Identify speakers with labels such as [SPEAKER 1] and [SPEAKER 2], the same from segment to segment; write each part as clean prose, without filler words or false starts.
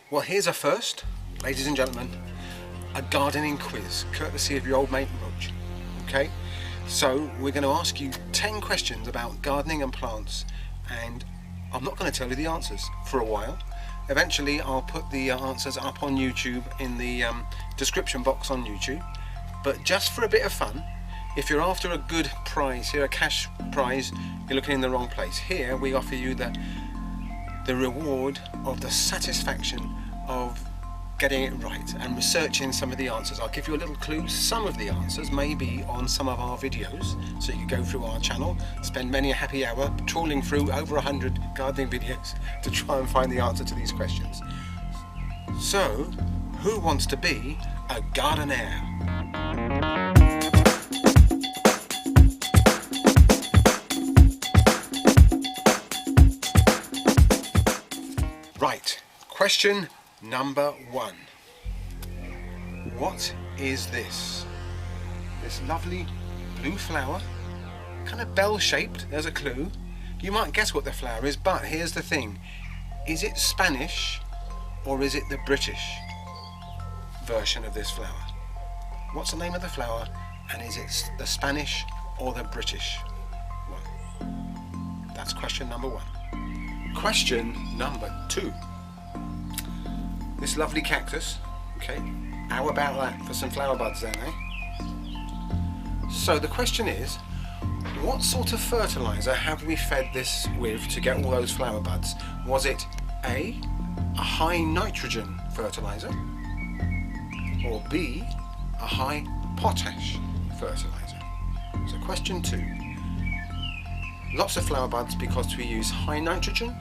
[SPEAKER 1] Well, here's a first, ladies and gentlemen, a gardening quiz, courtesy of your old mate Roger. Okay, so we're going to ask you 10 questions about gardening and plants, and I'm not going to tell you the answers for a while. Eventually I'll put the answers up on YouTube in the description box on YouTube, but just for a bit of fun, if you're after a good prize here, a cash prize, you're looking in the wrong place. Here we offer you the reward of the satisfaction of getting it right and researching some of the answers. I'll give you a little clue. Some of the answers may be on some of our videos, so you can go through our channel, spend many a happy hour trawling through over 100 gardening videos to try and find the answer to these questions. So, who wants to be a gardener? Right, question number 1. What is this? This lovely blue flower, kind of bell-shaped, there's a clue. You might guess what the flower is, but here's the thing. Is it Spanish or is it the British version of this flower? What's the name of the flower, and is it the Spanish or the British one? That's question number 1. Question number 2. This lovely cactus, okay, how about that for some flower buds then, eh? So the question is, what sort of fertilizer have we fed this with to get all those flower buds? Was it A, a high nitrogen fertilizer, or B, a high potash fertilizer? So question 2. Lots of flower buds because we use high nitrogen,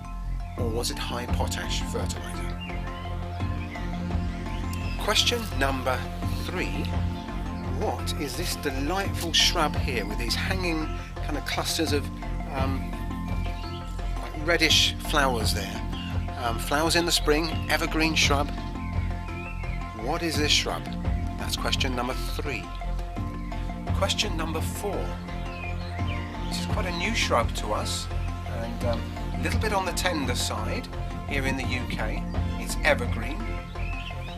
[SPEAKER 1] or was it high potash fertilizer? Question number 3. What is this delightful shrub here with these hanging kind of clusters of like reddish flowers there? Flowers in the spring, evergreen shrub. What is this shrub? That's question number 3. Question number 4. This is quite a new shrub to us, and a little bit on the tender side here in the UK. It's evergreen.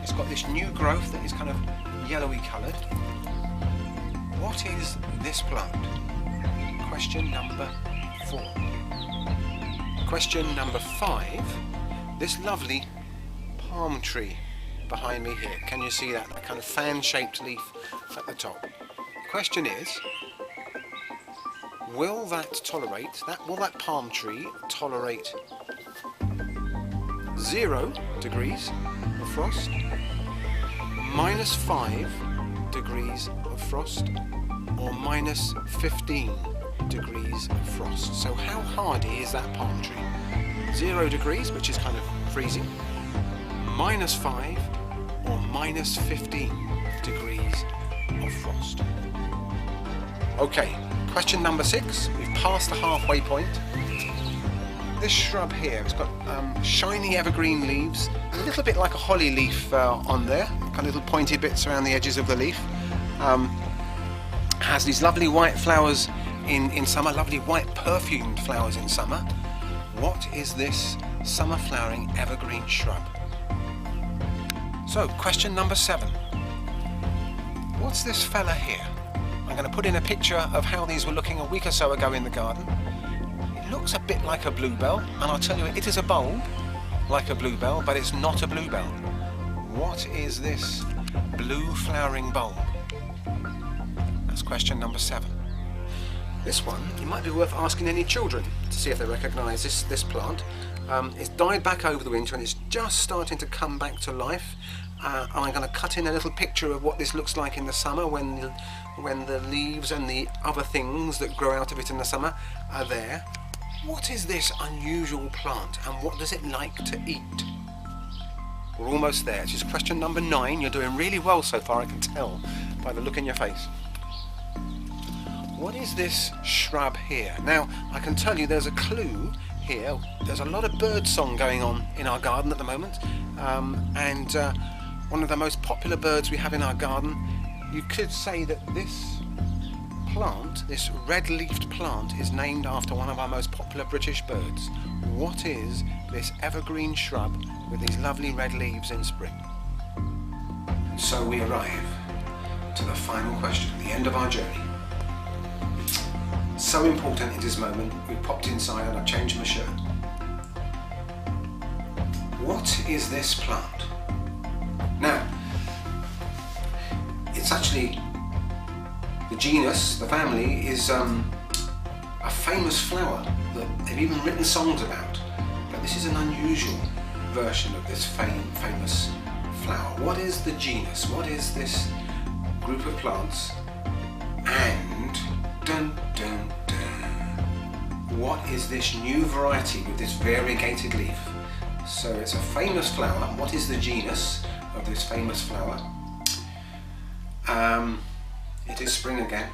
[SPEAKER 1] It's got this new growth that is kind of yellowy coloured. What is this plant? Question number 4. Question number 5. This lovely palm tree behind me here. Can you see that? That kind of fan-shaped leaf at the top. Question is, will that palm tree tolerate 0 degrees of frost, -5 degrees of frost, or -15 degrees of frost? So how hardy is that palm tree? 0 degrees, which is kind of freezing, -5 or -15 degrees of frost. Okay, question number 6. We've passed the halfway point. This shrub here, it's got shiny evergreen leaves, a little bit like a holly leaf on there, kind of little pointy bits around the edges of the leaf. Has these lovely white flowers in summer, lovely white perfumed flowers in summer. What is this summer flowering evergreen shrub? So, question number 7. What's this fella here? I'm going to put in a picture of how these were looking a week or so ago in the garden. It looks a bit like a bluebell, and I'll tell you, it is a bulb like a bluebell, but it's not a bluebell. What is this blue flowering bulb? That's question number 7. This one, it might be worth asking any children to see if they recognise this plant. It's died back over the winter and it's just starting to come back to life. And I'm going to cut in a little picture of what this looks like in the summer when the leaves and the other things that grow out of it in the summer are there. What is this unusual plant, and what does it like to eat? We're almost there. It's just question number 9. You're doing really well so far, I can tell by the look in your face. What is this shrub here? Now, I can tell you there's a clue here. There's a lot of bird song going on in our garden at the moment, and one of the most popular birds we have in our garden. You could say that this plant, this red-leafed plant, is named after one of our most popular British birds. What is this evergreen shrub with these lovely red leaves in spring? And so we arrive to the final question, the end of our journey. So important in this moment, we popped inside and I've changed my shirt. What is this plant? Now, it's actually, the genus, the family, is a famous flower that they've even written songs about. But this is an unusual version of this famous flower. What is the genus? What is this group of plants? And dun dun dun, what is this new variety with this variegated leaf? So it's a famous flower. What is the genus of this famous flower? It is spring again.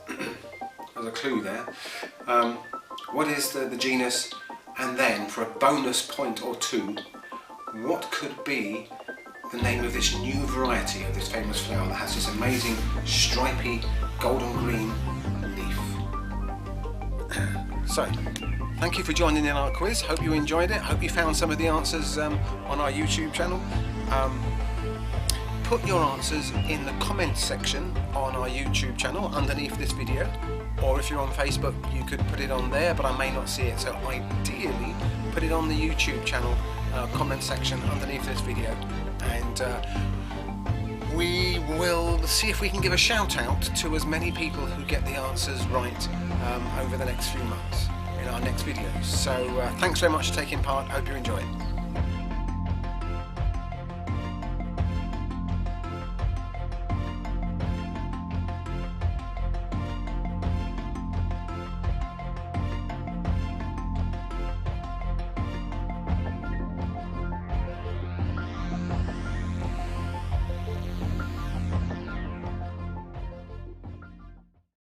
[SPEAKER 1] There's a clue there. What is the genus? And then, for a bonus point or two, what could be the name of this new variety of this famous flower that has this amazing stripy golden green leaf? So, thank you for joining in our quiz. Hope you enjoyed it. Hope you found some of the answers on our YouTube channel. Put your answers in the comments section on our YouTube channel underneath this video, or if you're on Facebook you could put it on there, but I may not see it, so ideally put it on the YouTube channel comment section underneath this video, and we will see if we can give a shout out to as many people who get the answers right over the next few months in our next videos. So thanks very much for taking part. Hope you enjoy it.